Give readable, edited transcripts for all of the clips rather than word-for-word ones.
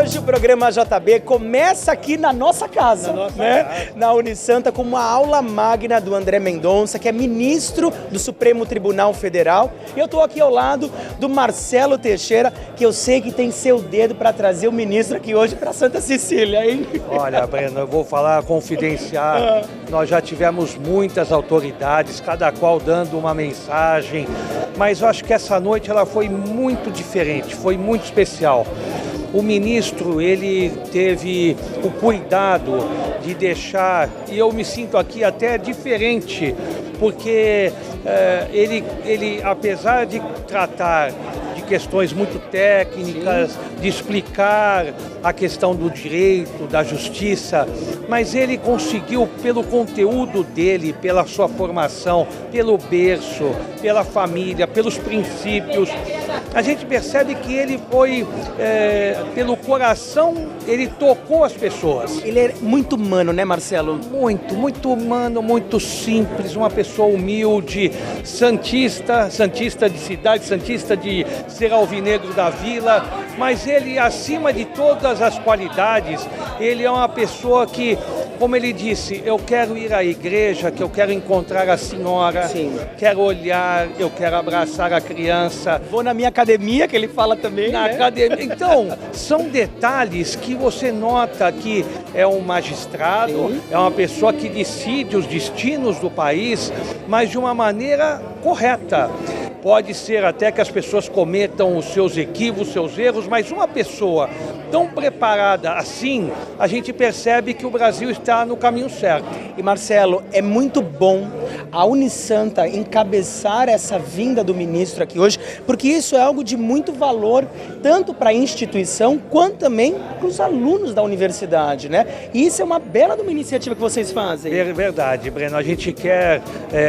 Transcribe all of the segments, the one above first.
Hoje o programa JB começa aqui na nossa casa, na Unisanta, com uma aula magna do André Mendonça, que é ministro do Supremo Tribunal Federal. E eu estou aqui ao lado do Marcelo Teixeira, que eu sei que tem seu dedo para trazer o ministro aqui hoje para Santa Cecília, hein? Olha, Breno, eu vou falar confidencial. Nós já tivemos muitas autoridades, cada qual dando uma mensagem, mas eu acho que essa noite ela foi muito diferente, foi muito especial. O ministro, ele teve o cuidado de deixar, e eu me sinto aqui até diferente, porque ele, apesar de tratar de questões muito técnicas, de explicar a questão do direito, da justiça, mas ele conseguiu, pelo conteúdo dele, pela sua formação, pelo berço, pela família, pelos princípios, a gente percebe que ele foi, pelo coração, ele tocou as pessoas. Ele é muito humano, né, Marcelo? Muito humano, muito simples, uma pessoa humilde, santista de cidade, santista de ser alvinegro da vila, mas ele, acima de todas as qualidades, ele é uma pessoa que, como ele disse, eu quero ir à igreja, que eu quero encontrar a senhora, quero olhar, eu quero abraçar a criança. Vou na minha academia, que ele fala também, na academia. Então, são detalhes que você nota que é um magistrado, é uma pessoa que decide os destinos do país, mas de uma maneira correta. Pode ser até que as pessoas cometam os seus equívocos, seus erros, mas uma pessoa tão preparada assim, a gente percebe que o Brasil está no caminho certo. E Marcelo, é muito bom a Unisanta encabeçar essa vinda do ministro aqui hoje, porque isso é algo de muito valor, tanto para a instituição, quanto também para os alunos da universidade, né? E isso é uma bela de uma iniciativa que vocês fazem. É verdade, Breno. A gente quer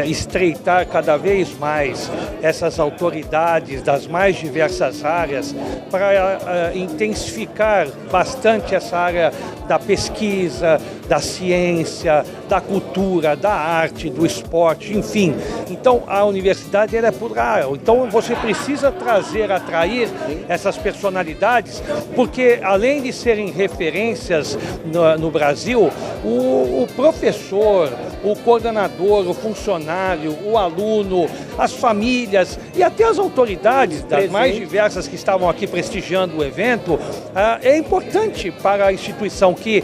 estreitar cada vez mais essas autoridades das mais diversas áreas para intensificar bastante essa área da pesquisa, da ciência, da cultura, da arte, do esporte, enfim. Então, a universidade ela é plural. Então, você precisa atrair essas personalidades, porque além de serem referências no Brasil, o professor, o coordenador, o funcionário, o aluno, as famílias e até as autoridades das mais diversas que estavam aqui prestigiando o evento, é importante para a instituição que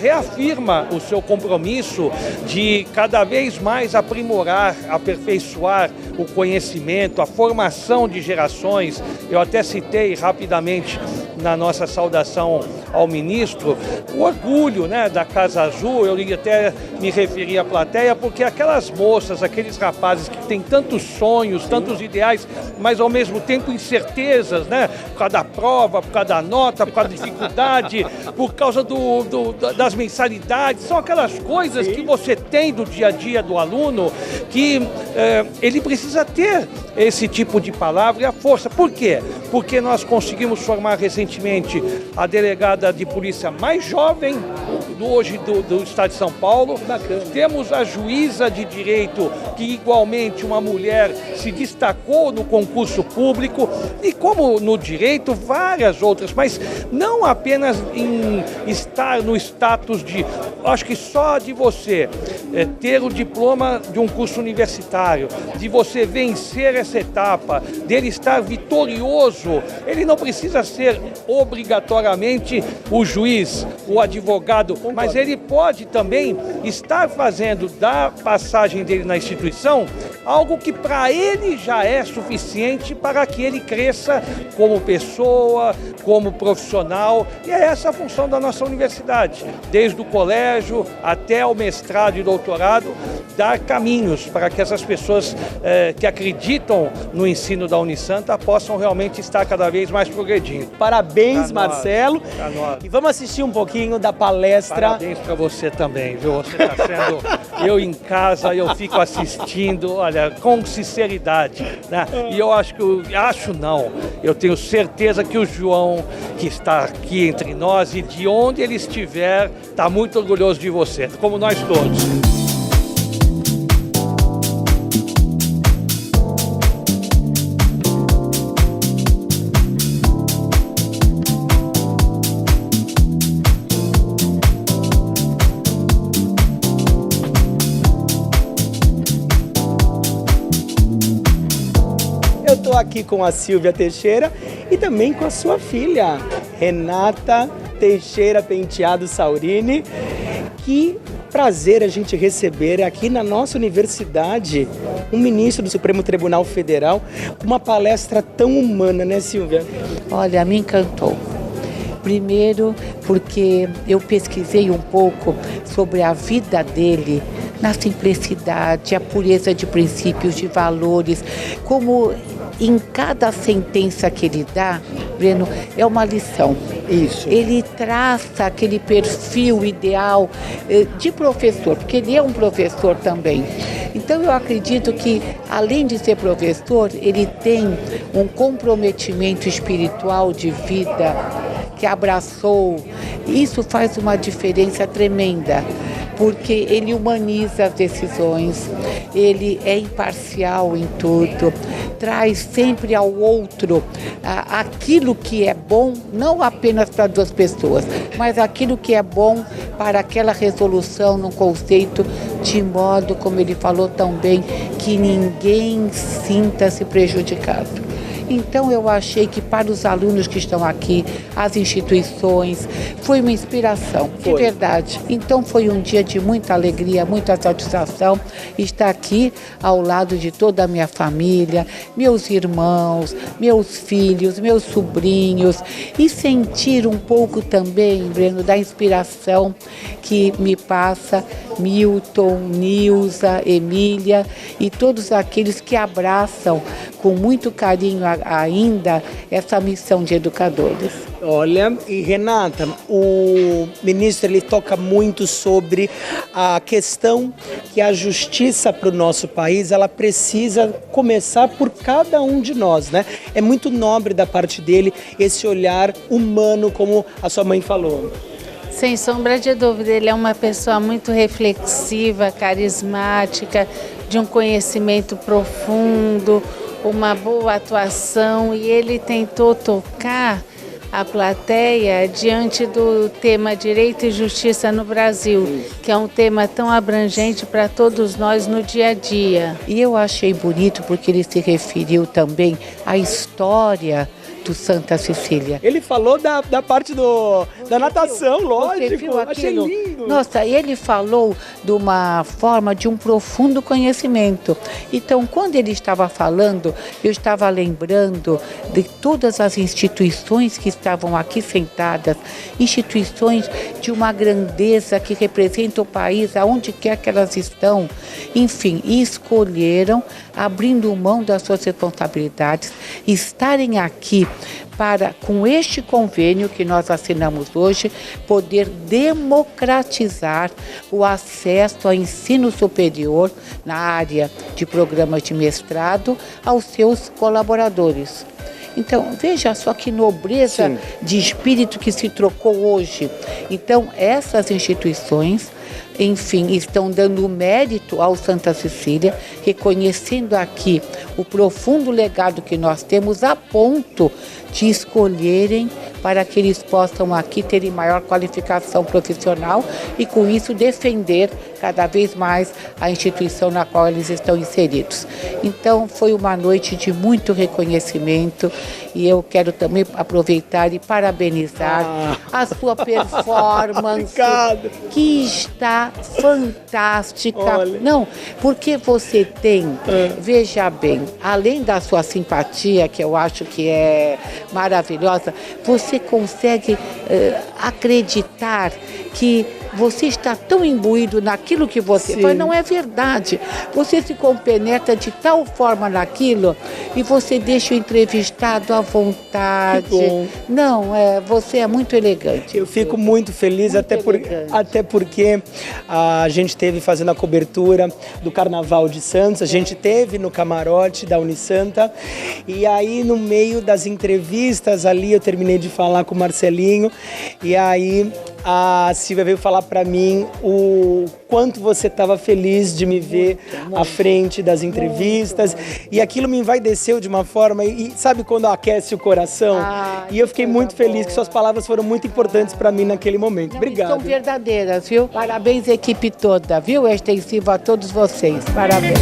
reafirma o seu compromisso de cada vez mais aprimorar, aperfeiçoar o conhecimento, a formação de gerações. Eu até citei rapidamente na nossa saudação ao ministro o orgulho, né, da Casa Azul. Eu até me referi à plateia porque aquelas moças, aqueles rapazes que têm tantos sonhos, tantos ideais, mas ao mesmo tempo incertezas, né, por causa da prova, por causa da nota, por causa da dificuldade, por causa das mensalidades, são aquelas coisas que você tem do dia a dia do aluno que ele precisa ter esse tipo de palavra e a força. Por quê? Porque nós conseguimos formar recentemente a delegada de polícia mais jovem hoje do estado de São Paulo. Bacana. Temos a juíza de direito, que igualmente uma mulher se destacou no concurso público, e como no direito, várias outras, mas não apenas em estar no status de, acho que só de você ter o diploma de um curso universitário, de você vencer essa etapa, dele estar vitorioso, ele não precisa ser obrigatoriamente o juiz, o advogado, mas ele pode também estar fazendo da passagem dele na instituição algo que para ele já é suficiente para que ele cresça como pessoa, como profissional, e é essa a função da nossa universidade, desde o colégio até o mestrado e doutorado, dar caminhos para que essas pessoas que acreditam no ensino da Unisanta possam realmente estar cada vez mais progredindo. Parabéns, Marcelo. E vamos assistir um pouquinho da palestra. Parabéns para você também, viu? Você está sendo... Eu em casa, eu fico assistindo, olha, com sinceridade, né? E eu eu tenho certeza que o João, que está aqui entre nós e de onde ele estiver, está muito orgulhoso de você, como nós todos. aqui com a Silvia Teixeira e também com a sua filha, Renata Teixeira Penteado Saurini. Que prazer a gente receber aqui na nossa universidade um ministro do Supremo Tribunal Federal, uma palestra tão humana, né, Silvia? Olha, me encantou. Primeiro, porque eu pesquisei um pouco sobre a vida dele, na simplicidade, a pureza de princípios, de valores, como em cada sentença que ele dá, Breno, é uma lição. Isso. Ele traça aquele perfil ideal de professor, porque ele é um professor também. Então eu acredito que, além de ser professor, ele tem um comprometimento espiritual de vida que abraçou. Isso faz uma diferença tremenda, porque ele humaniza as decisões, ele é imparcial em tudo, traz sempre ao outro aquilo que é bom, não apenas para duas pessoas, mas aquilo que é bom para aquela resolução num conceito, de modo, como ele falou tão bem, que ninguém sinta-se prejudicado. Então eu achei que para os alunos que estão aqui, as instituições, foi uma inspiração, de verdade. Então foi um dia de muita alegria, muita satisfação estar aqui ao lado de toda a minha família, meus irmãos, meus filhos, meus sobrinhos, e sentir um pouco também, Breno, da inspiração que me passa Milton, Nilza, Emília e todos aqueles que abraçam com muito carinho ainda essa missão de educadores. Olha, e Renata, o ministro ele toca muito sobre a questão que a justiça para o nosso país, ela precisa começar por cada um de nós, né? É muito nobre da parte dele esse olhar humano, como a sua mãe falou. Sem sombra de dúvida, ele é uma pessoa muito reflexiva, carismática, de um conhecimento profundo, uma boa atuação, e ele tentou tocar a plateia diante do tema Direito e Justiça no Brasil, que é um tema tão abrangente para todos nós no dia a dia. E eu achei bonito porque ele se referiu também à história do Santa Cecília. Ele falou da parte da natação, lógico. Você viu Achei aquilo? lindo. Nossa, ele falou de uma forma de um profundo conhecimento. Então, quando ele estava falando, eu estava lembrando de todas as instituições que estavam aqui sentadas, instituições de uma grandeza que representam o país, aonde quer que elas estão. Enfim, e escolheram, abrindo mão das suas responsabilidades, estarem aqui para, com este convênio que nós assinamos hoje, poder democratizar o acesso ao ensino superior na área de programas de mestrado aos seus colaboradores. Então, veja só que nobreza Sim. de espírito que se trocou hoje. Então, essas instituições, enfim, estão dando mérito ao Santa Cecília, reconhecendo aqui o profundo legado que nós temos, a ponto de escolherem para que eles possam aqui terem maior qualificação profissional e, com isso, defender cada vez mais a instituição na qual eles estão inseridos. Então, foi uma noite de muito reconhecimento e eu quero também aproveitar e parabenizar a sua performance, que está fantástica. Olha. Não, porque você tem, veja bem, além da sua simpatia, que eu acho que é maravilhosa, você consegue acreditar que você está tão imbuído naquilo que você faz, não é verdade. Você se compenetra de tal forma naquilo e você deixa o entrevistado à vontade. Não, você é muito elegante. Eu fico muito feliz, até porque a gente esteve fazendo a cobertura do Carnaval de Santos, a gente esteve no camarote da Unisanta, e aí no meio das entrevistas ali eu terminei de falar com o Marcelinho, e aí a Silvia veio falar para mim o quanto você estava feliz de me ver à frente das entrevistas, e aquilo me envaideceu de uma forma, e sabe quando aquece o coração? E eu fiquei muito feliz, que suas palavras foram muito importantes para mim naquele momento. Obrigado. São verdadeiras, viu? Parabéns, equipe toda, viu? É extensivo a todos vocês. Parabéns.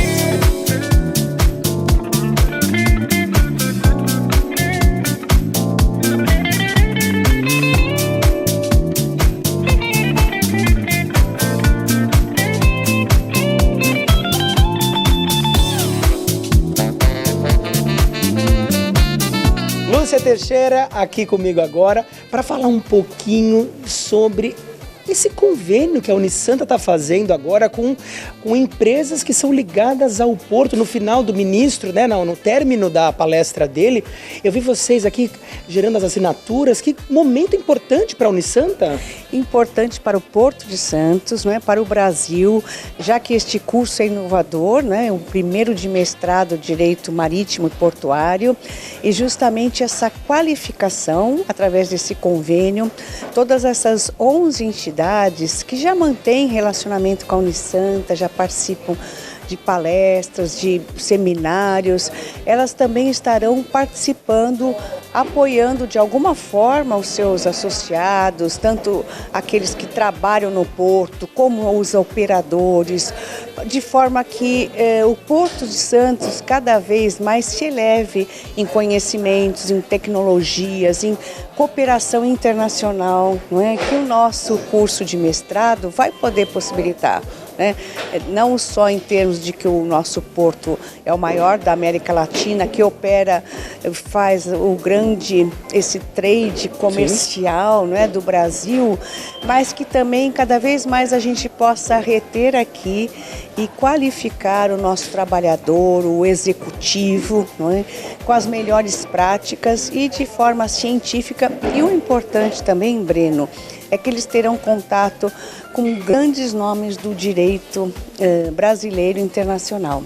Teixeira aqui comigo agora para falar um pouquinho sobre esse convênio que a Unisanta está fazendo agora com empresas que são ligadas ao porto. No final do ministro, né, no término da palestra dele, eu vi vocês aqui gerando as assinaturas. Que momento importante para a Unisanta. Importante para o Porto de Santos, né, para o Brasil, já que este curso é inovador, né, o primeiro de mestrado Direito Marítimo e Portuário, e justamente essa qualificação, através desse convênio, todas essas 11 entidades que já mantêm relacionamento com a Unisanta, já participam de palestras, de seminários, elas também estarão participando, apoiando de alguma forma os seus associados, tanto aqueles que trabalham no porto, como os operadores, de forma que o Porto de Santos cada vez mais se eleve em conhecimentos, em tecnologias, em cooperação internacional, não é? Que o nosso curso de mestrado vai poder possibilitar. Né? Não só em termos de que o nosso porto é o maior da América Latina, que opera, faz esse trade comercial, né, do Brasil, mas que também cada vez mais a gente possa reter aqui e qualificar o nosso trabalhador, o executivo, não é? Com as melhores práticas e de forma científica. E o importante também, Breno, é que eles terão contato com grandes nomes do direito brasileiro e internacional.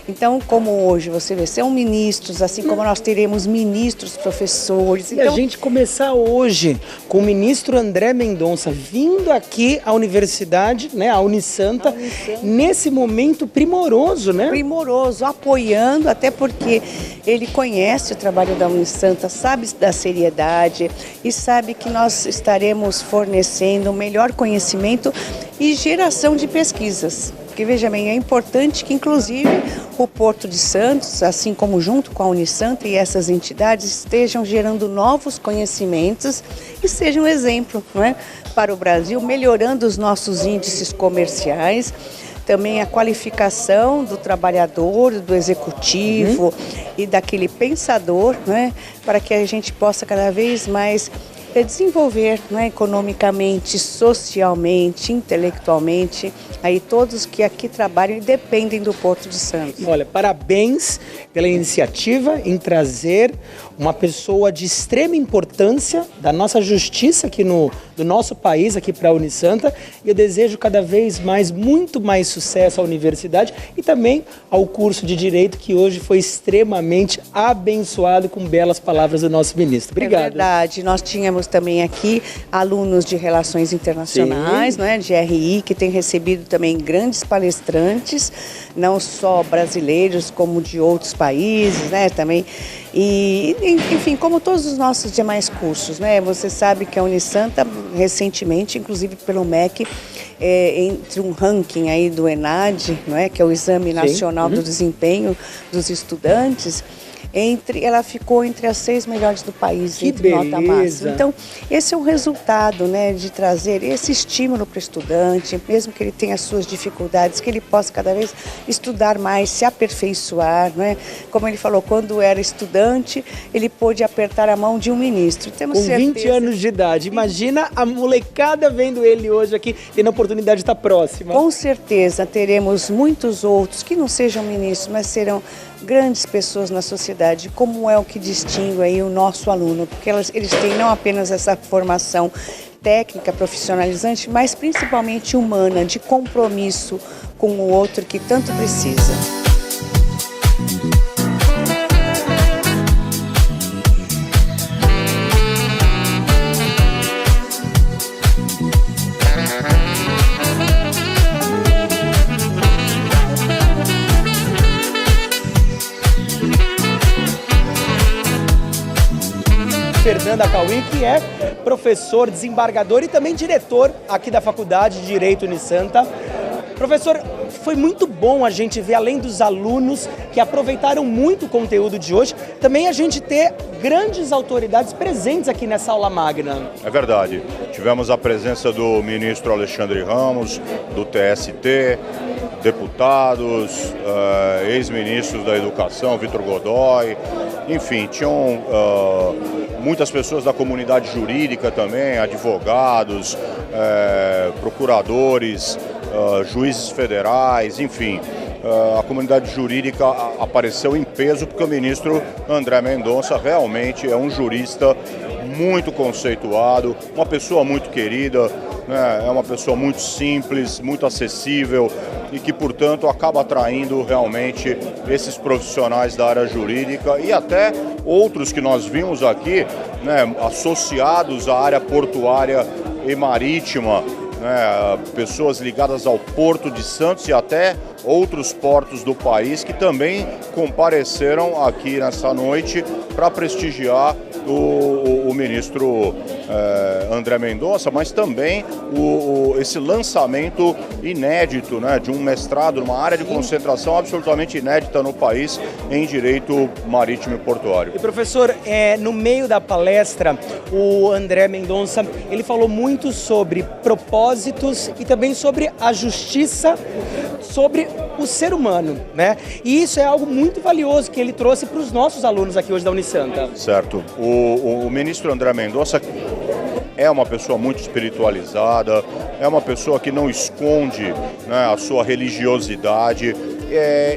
Então, como hoje você vê, são ministros, assim como nós teremos ministros, professores. E a gente começar hoje com o ministro André Mendonça vindo aqui à universidade, né, à Unisanta, nesse momento primoroso, né? Primoroso, apoiando, até porque ele conhece o trabalho da Unisanta, sabe da seriedade e sabe que nós estaremos fornecendo o melhor conhecimento e geração de pesquisas. Porque, veja bem, é importante que, inclusive, o Porto de Santos, assim como junto com a Unisanta e essas entidades, estejam gerando novos conhecimentos e sejam um exemplo, não é, para o Brasil, melhorando os nossos índices comerciais, também a qualificação do trabalhador, do executivo e daquele pensador, né, para que a gente possa cada vez mais desenvolver, né, economicamente, socialmente, intelectualmente, aí todos que aqui trabalham e dependem do Porto de Santos. Olha, parabéns pela iniciativa em trazer uma pessoa de extrema importância da nossa justiça aqui do nosso país, aqui para a Unisanta, e eu desejo cada vez mais, muito mais sucesso à universidade e também ao curso de Direito, que hoje foi extremamente abençoado com belas palavras do nosso ministro. Obrigado. É verdade, nós tínhamos também aqui alunos de Relações Internacionais, né, de RI, que tem recebido também grandes palestrantes, não só brasileiros, como de outros países, né, também. E, enfim, como todos os nossos demais cursos, né? Você sabe que a Unisanta, recentemente, inclusive pelo MEC, entre um ranking aí do ENAD, não é? Que é o Exame Nacional do Desempenho dos Estudantes, ela ficou entre as 6 melhores do país, que entre beleza. Nota máxima. Então, esse é o resultado, né, de trazer esse estímulo para o estudante, mesmo que ele tenha suas dificuldades, que ele possa cada vez estudar mais, se aperfeiçoar, né? Como ele falou, quando era estudante, ele pôde apertar a mão de um ministro. Temos com certeza. 20 anos de idade. Imagina a molecada vendo ele hoje aqui, tendo a oportunidade de estar próxima. Com certeza teremos muitos outros que não sejam ministros, mas serão grandes pessoas na sociedade, como é o que distingue aí o nosso aluno, porque eles têm não apenas essa formação técnica, profissionalizante, mas principalmente humana, de compromisso com o outro que tanto precisa. Fernanda Cauim, que é professor, desembargador e também diretor aqui da Faculdade de Direito Unisanta. Professor, foi muito bom a gente ver, além dos alunos que aproveitaram muito o conteúdo de hoje, também a gente ter grandes autoridades presentes aqui nessa aula magna. É verdade. Tivemos a presença do ministro Alexandre Ramos, do TST, deputados, ex-ministros da Educação, Vitor Godoy, enfim, tinham muitas pessoas da comunidade jurídica também, advogados, procuradores, juízes federais, enfim. A comunidade jurídica apareceu em peso porque o ministro André Mendonça realmente é um jurista muito conceituado, uma pessoa muito querida, né? É uma pessoa muito simples, muito acessível e que, portanto, acaba atraindo realmente esses profissionais da área jurídica e até outros que nós vimos aqui, né, associados à área portuária e marítima, né, pessoas ligadas ao Porto de Santos e até outros portos do país que também compareceram aqui nessa noite para prestigiar o ministro André Mendonça, mas também esse lançamento inédito, né, de um mestrado numa área de concentração absolutamente inédita no país em direito marítimo e portuário. E professor, no meio da palestra, o André Mendonça, ele falou muito sobre propósitos e também sobre a justiça, sobre o ser humano, né? E isso é algo muito valioso que ele trouxe para os nossos alunos aqui hoje da Unisanta. Certo. O ministro André Mendonça é uma pessoa muito espiritualizada, é uma pessoa que não esconde, né, a sua religiosidade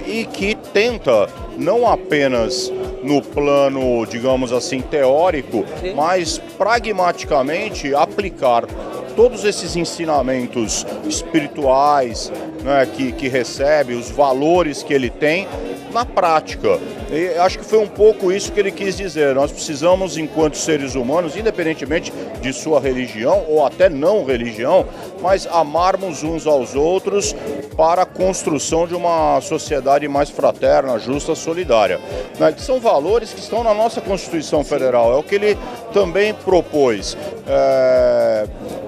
e que tenta não apenas no plano, digamos assim, teórico, mas pragmaticamente aplicar todos esses ensinamentos espirituais, né, que recebe, os valores que ele tem na prática. E acho que foi um pouco isso que ele quis dizer. Nós precisamos, enquanto seres humanos, independentemente de sua religião ou até não religião, mas amarmos uns aos outros para a construção de uma sociedade mais fraterna, justa, solidária. Né? São valores que estão na nossa Constituição Federal, é o que ele também propôs.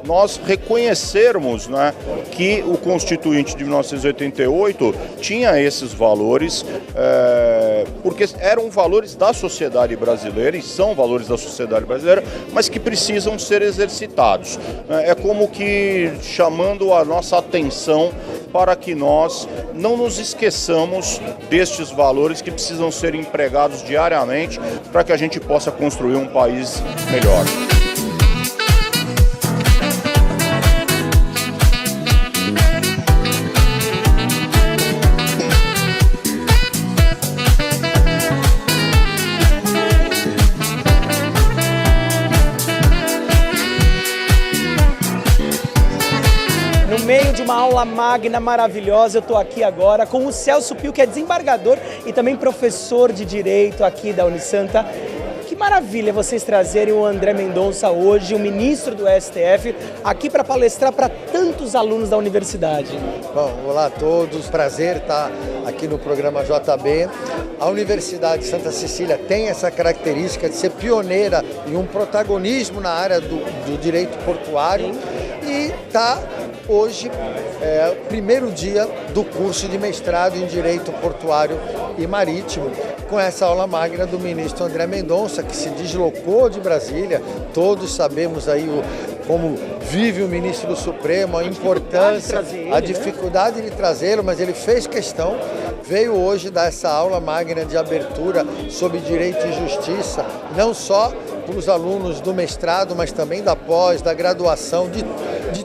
Nós reconhecermos, né, que o Constituinte de 1988 tinha esses valores, porque eram valores da sociedade brasileira e são valores da sociedade brasileira, mas que precisam ser exercitados. É como que chamando a nossa atenção para que nós não nos esqueçamos destes valores que precisam ser empregados diariamente para que a gente possa construir um país melhor. No meio de uma aula magna maravilhosa, eu estou aqui agora com o Celso Pio, que é desembargador e também professor de Direito aqui da Unisanta. Que maravilha vocês trazerem o André Mendonça hoje, o ministro do STF, aqui para palestrar para tantos alunos da universidade. Bom, olá a todos, prazer estar aqui no programa JB. A Universidade de Santa Cecília tem essa característica de ser pioneira e um protagonismo na área do direito portuário. E está hoje o primeiro dia do curso de mestrado em Direito Portuário e Marítimo, com essa aula magna do ministro André Mendonça, que se deslocou de Brasília. Todos sabemos aí como vive o ministro do Supremo, a importância, a dificuldade de trazê-lo, mas ele fez questão, veio hoje dar essa aula magna de abertura sobre direito e justiça, não só para os alunos do mestrado, mas também da pós, da graduação, de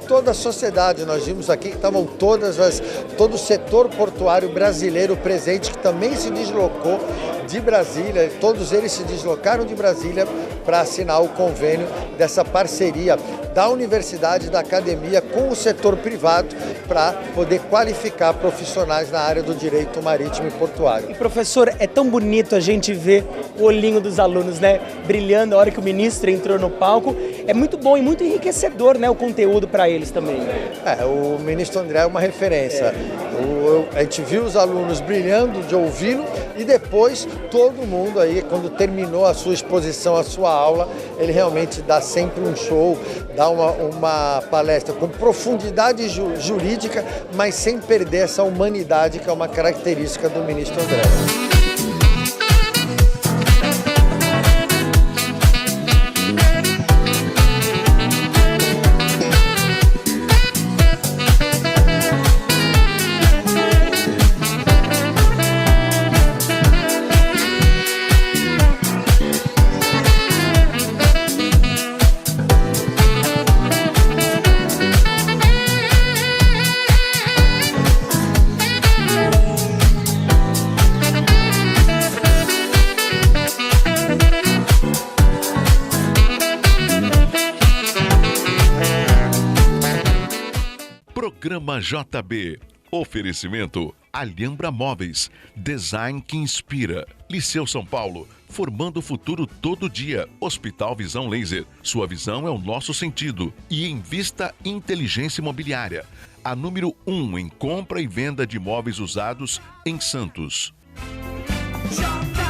toda a sociedade. Nós vimos aqui que estavam todo o setor portuário brasileiro presente, que também se deslocou de Brasília, todos eles se deslocaram de Brasília para assinar o convênio dessa parceria da universidade, da academia com o setor privado para poder qualificar profissionais na área do direito marítimo e portuário. E professor, é tão bonito a gente ver o olhinho dos alunos, né, brilhando a hora que o ministro entrou no palco. É muito bom e muito enriquecedor, né, o conteúdo para eles também. O ministro André é uma referência. A gente viu os alunos brilhando de ouvi-lo e depois todo mundo aí, quando terminou a sua exposição, a sua aula, ele realmente dá sempre um show, dá uma palestra com profundidade jurídica, mas sem perder essa humanidade que é uma característica do ministro André. Programa JB. Oferecimento Alhambra Móveis, design que inspira. Liceu São Paulo, formando o futuro todo dia. Hospital Visão Laser, sua visão é o nosso sentido. E Invista Inteligência Imobiliária, a número 1 em compra e venda de imóveis usados em Santos. JB.